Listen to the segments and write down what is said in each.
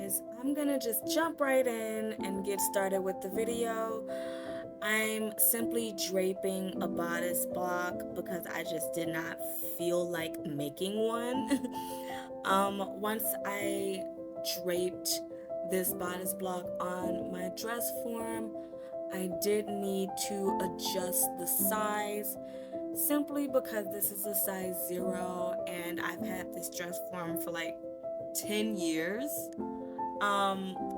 guys, I'm gonna just jump right in and get started with the video. I'm simply draping a bodice block because I just did not feel like making one. Once I draped this bodice block on my dress form, I did need to adjust the size simply because this is a size 0 and I've had this dress form for like 10 years.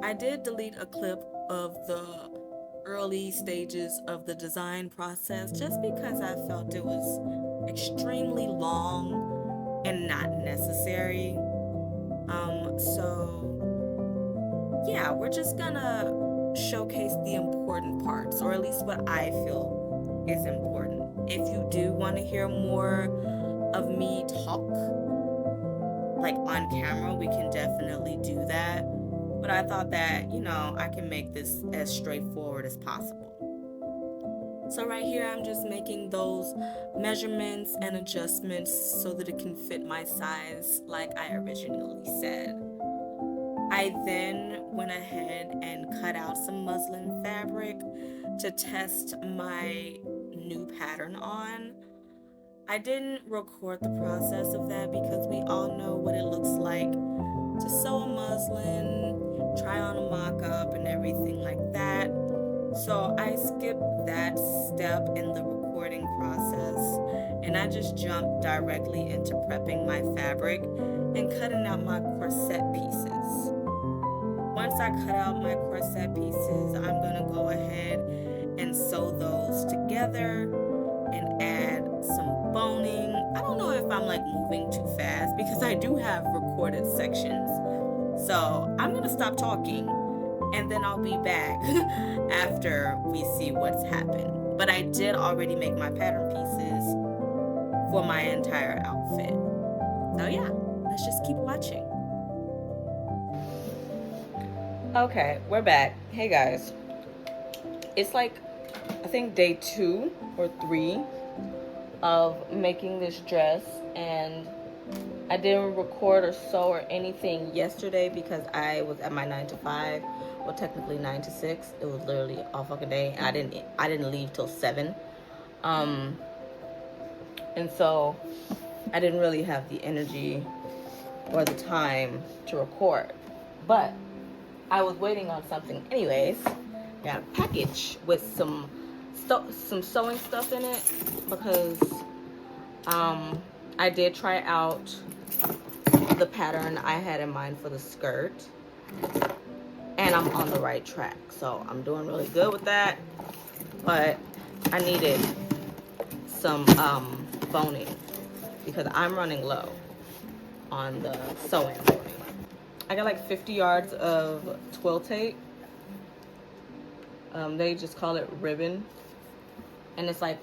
I did delete a clip of the early stages of the design process just because I felt it was extremely long and not necessary. So yeah, we're just gonna showcase the important parts, or at least what I feel is important. If you do want to hear more of me talk, like on camera, we can definitely do that. But I thought that, I can make this as straightforward as possible. So right here, I'm just making those measurements and adjustments so that it can fit my size like I originally said. I then went ahead and cut out some muslin fabric to test my new pattern on. I didn't record the process of that because we all know what it looks like to sew a muslin, try on a mock-up and everything like that. So I skipped that step in the recording process and I just jumped directly into prepping my fabric and cutting out my corset pieces. Once I cut out my corset pieces, I'm gonna go ahead and sew those together and add some boning. I don't know if I'm like moving too fast because I do have recorded sections. So I'm gonna stop talking and then I'll be back after we see what's happened. But I did already make my pattern pieces for my entire outfit. So yeah, let's just keep watching. Okay, we're back. Hey guys. It's like, I think day 2 or 3 of making this dress, and I didn't record or sew or anything yesterday because I was at my 9 to 5. Well, technically 9 to 6. It was literally all fucking day. I didn't leave till 7. And so I didn't really have the energy or the time to record. But I was waiting on something anyways. Got a package with some sewing stuff in it because I did try out the pattern I had in mind for the skirt and I'm on the right track, so I'm doing really good with that. But I needed some boning because I'm running low on the sewing boning. I got like 50 yards of twill tape. They just call it ribbon, and it's like,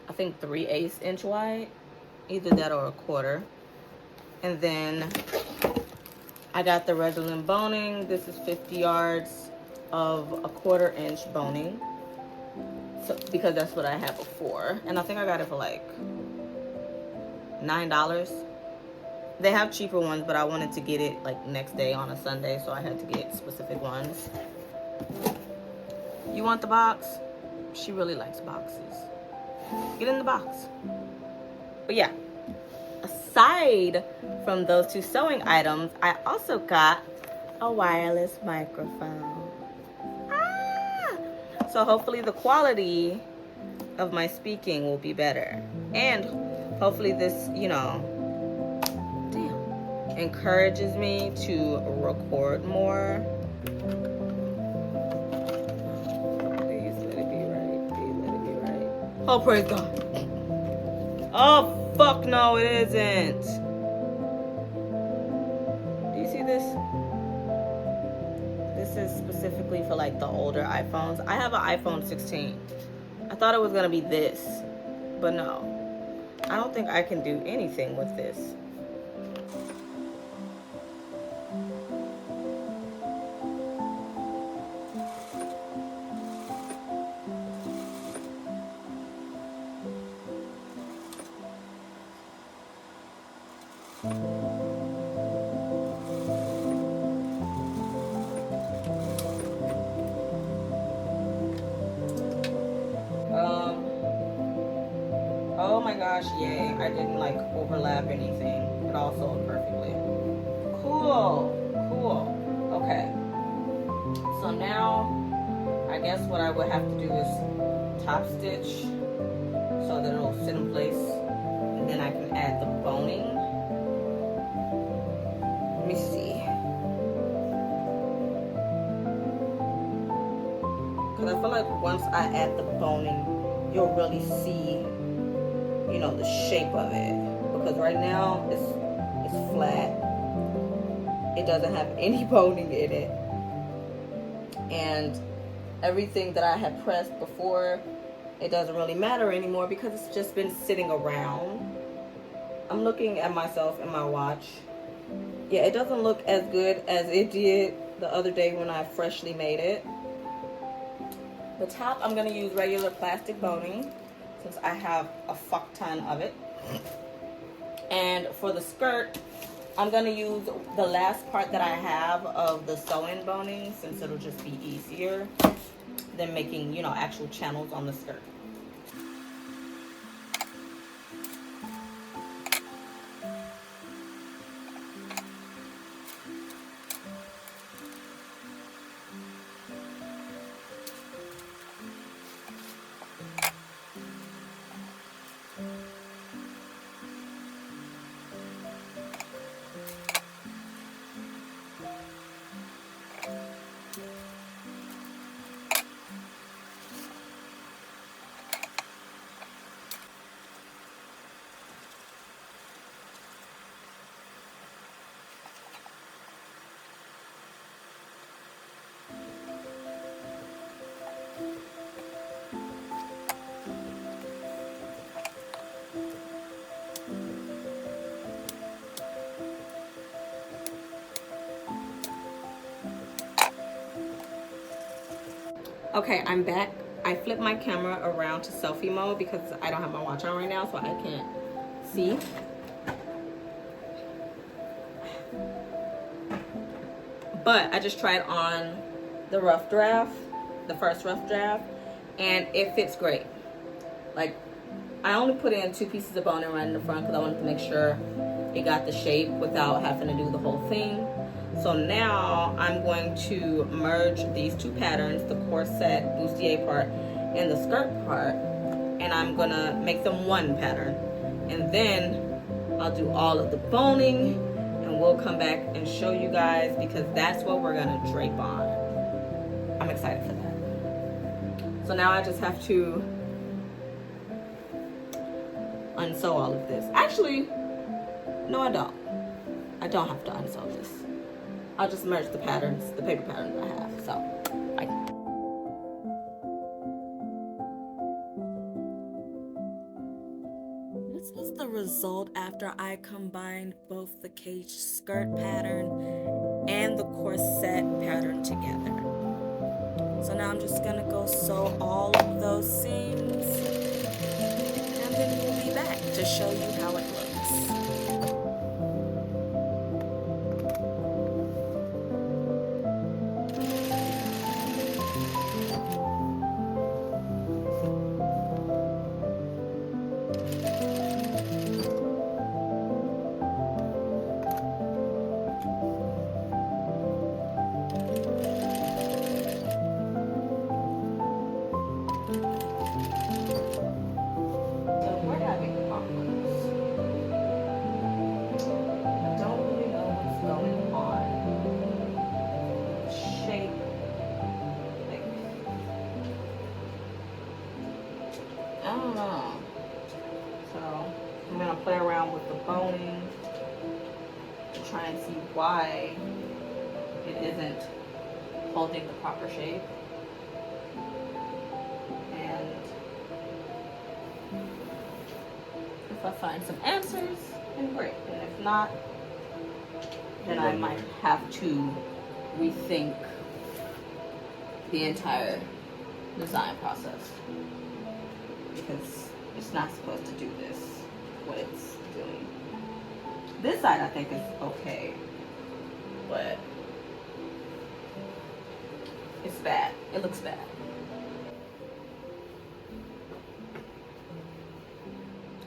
I think 3/8 inch wide, either that or a quarter. And then I got the resin boning. This is 50 yards of a 1/4 inch boning, so because that's what I had before, and I think I got it for like $9. They have cheaper ones, but I wanted to get it like next day on a Sunday, so I had to get specific ones. You want the box? She really likes boxes. Get in the box. But yeah, aside from those 2 sewing items, I also got a wireless microphone. So hopefully the quality of my speaking will be better. And hopefully this, encourages me to record more. Please let it be right. Please let it be right. Oh, praise God. Oh, fuck no, it isn't. Do you see this? This is specifically for like the older iPhones. I have an iPhone 16. I thought it was gonna be this, but no. I don't think I can do anything with this. gosh, yay. I didn't like overlap anything. It all sewed perfectly. Cool. Okay. So now, I guess what I would have to do is top stitch so that it'll sit in place. And then I can add the boning. Let me see. Because I feel like once I add the boning, you'll really see, you know, the shape of it. Because right now it's flat. It doesn't have any boning in it. And everything that I had pressed before, it doesn't really matter anymore because it's just been sitting around. I'm looking at myself in my watch. Yeah, it doesn't look as good as it did the other day when I freshly made it. The top, I'm going to use regular plastic boning since I have a fuck ton of it. And for the skirt, I'm going to use the last part that I have of the sew-in boning since it'll just be easier than making, you know, actual channels on the skirt. Okay, I'm back. I flipped my camera around to selfie mode because I don't have my watch on right now, so I can't see. But I just tried on the rough draft, the first rough draft, and it fits great. Like, I only put in 2 pieces of boning right in the front because I wanted to make sure it got the shape without having to do the whole thing. So now I'm going to merge these 2 patterns, the corset bustier part and the skirt part, and I'm gonna make them one pattern. And then I'll do all of the boning and we'll come back and show you guys because that's what we're gonna drape on. I'm excited for that. So now I just have to unsew all of this. Actually, no, I don't. I don't have to unsew this. I'll just merge the patterns, the paper patterns I have. So, bye. This is the result after I combined both the cage skirt pattern and the corset pattern together. So now I'm just gonna go sew all of those seams, and then we'll be back to show you how it looks. Play around with the boning to try and see why it isn't holding the proper shape. And if I find some answers, then great. And if not, then I might have to rethink the entire design process because it's not supposed to do this. What it's doing. This side I think is okay, but it's bad. It looks bad.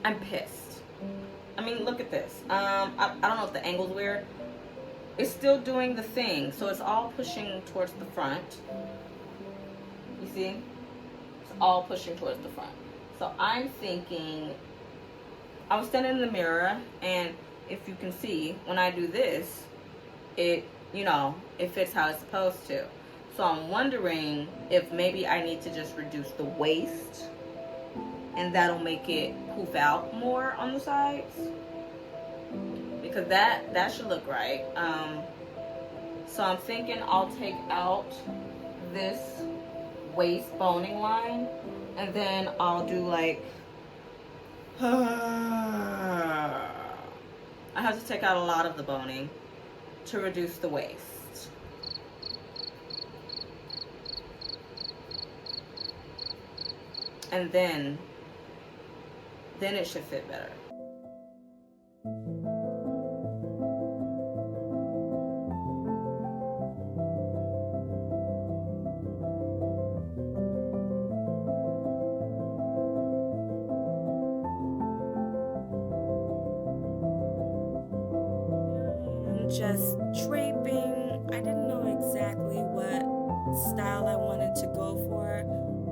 I'm pissed. I mean, look at this. I don't know if the angle's weird. It's still doing the thing, so it's all pushing towards the front. You see? It's all pushing towards the front. So I'm thinking, I was standing in the mirror, and if you can see, when I do this, it, it fits how it's supposed to. So I'm wondering if maybe I need to just reduce the waist, and that'll make it poof out more on the sides. Because that should look right. So I'm thinking I'll take out this waist boning line, and then I'll do like I have to take out a lot of the boning to reduce the waist. And then it should fit better. Just draping. I didn't know exactly what style I wanted to go for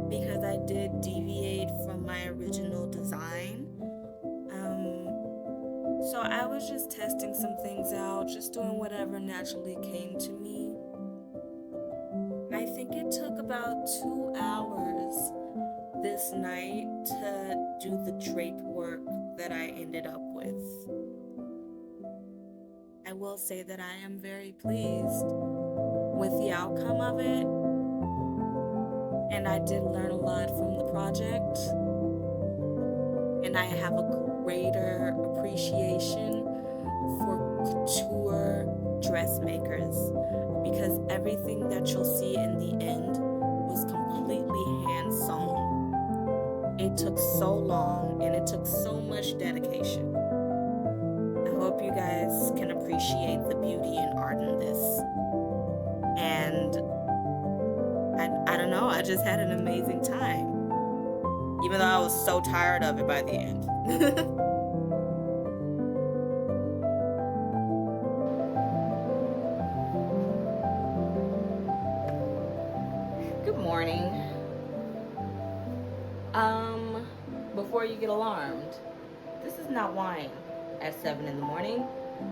because I did deviate from my original design. So I was just testing some things out, just doing whatever naturally came to me. I think it took about 2 hours this night to do the drape work that I ended up with. I will say that I am very pleased with the outcome of it, and I did learn a lot from the project, and I have a greater appreciation for couture dressmakers because everything that you'll see in the end was completely hand sewn. It took so long and it took so much dedication. I hope you guys can appreciate the beauty and art in this. And I don't know, I just had an amazing time. Even though I was so tired of it by the end. Good morning. Before you get alarmed, this is not wine at 7 in the morning.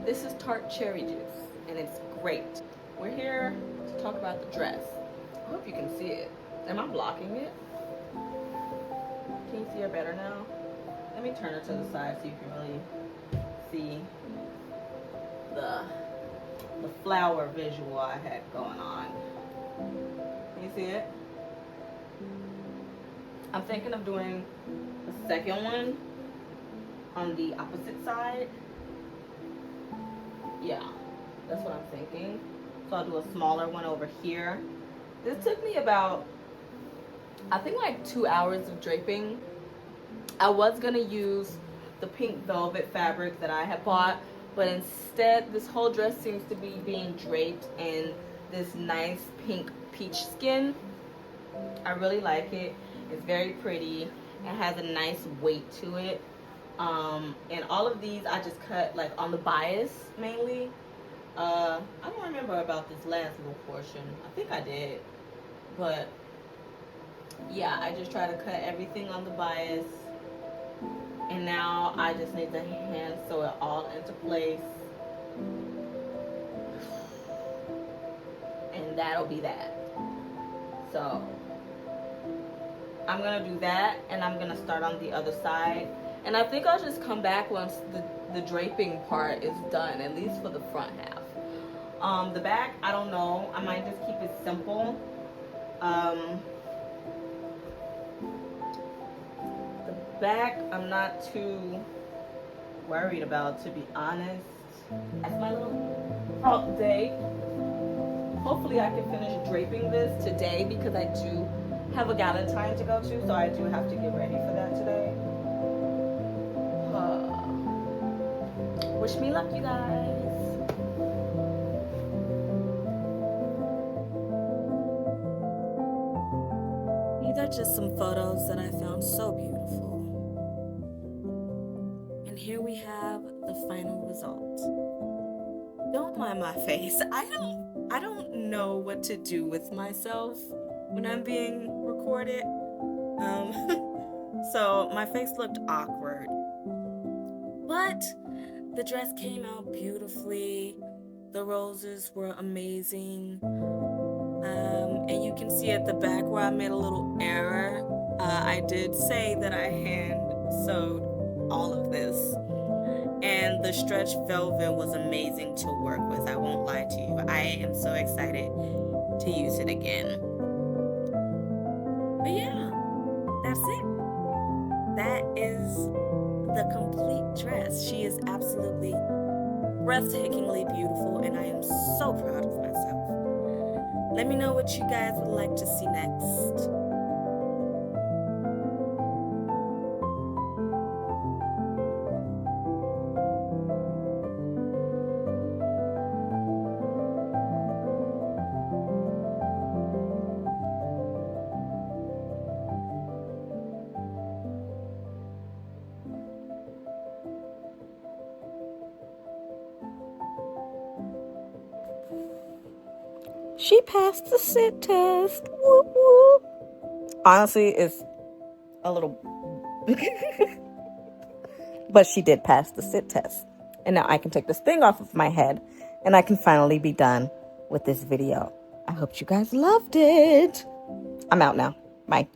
This is tart cherry juice, and it's great. We're here to talk about the dress. I hope you can see it. Am I blocking it? Can you see her better now? Let me turn her to the side so you can really see the flower visual I had going on. Can you see it? I'm thinking of doing the second one on the opposite side. Yeah, that's what I'm thinking. So I'll do a smaller one over here. This took me about, I think, like 2 hours of draping. I was gonna use the pink velvet fabric that I had bought, but instead this whole dress seems to be being draped in this nice pink peach skin. I really like it. It's very pretty. It has a nice weight to it. And all of these I just cut like on the bias mainly. I don't remember about this last little portion. I think I did. But yeah, I just try to cut everything on the bias. And now I just need to hand sew it all into place. And that'll be that. So I'm gonna do that, and I'm gonna start on the other side. And I think I'll just come back once the draping part is done, at least for the front half. The back, I don't know. I might just keep it simple. The back, I'm not too worried about, to be honest. That's my little update. Hopefully I can finish draping this today because I do have a Galentine to go to, so I do have to get ready for that today. Wish me luck, you guys. These are just some photos that I found so beautiful. we have the final result. Don't mind my face. I don't know what to do with myself when I'm being recorded. So my face looked awkward. But the dress came out beautifully. The roses were amazing. And you can see at the back where I made a little error. I did say that I hand sewed all of this. And the stretch velvet was amazing to work with. I won't lie to you. I am so excited to use it again. But yeah, that's it. That is the complete dress. She is absolutely breathtakingly beautiful, and I am so proud of myself. Let me know what you guys would like to see next. She passed the sit test. Whoop, whoop. Honestly, it's a little... but she did pass the sit test. And now I can take this thing off of my head, and I can finally be done with this video. I hope you guys loved it. I'm out now. Bye.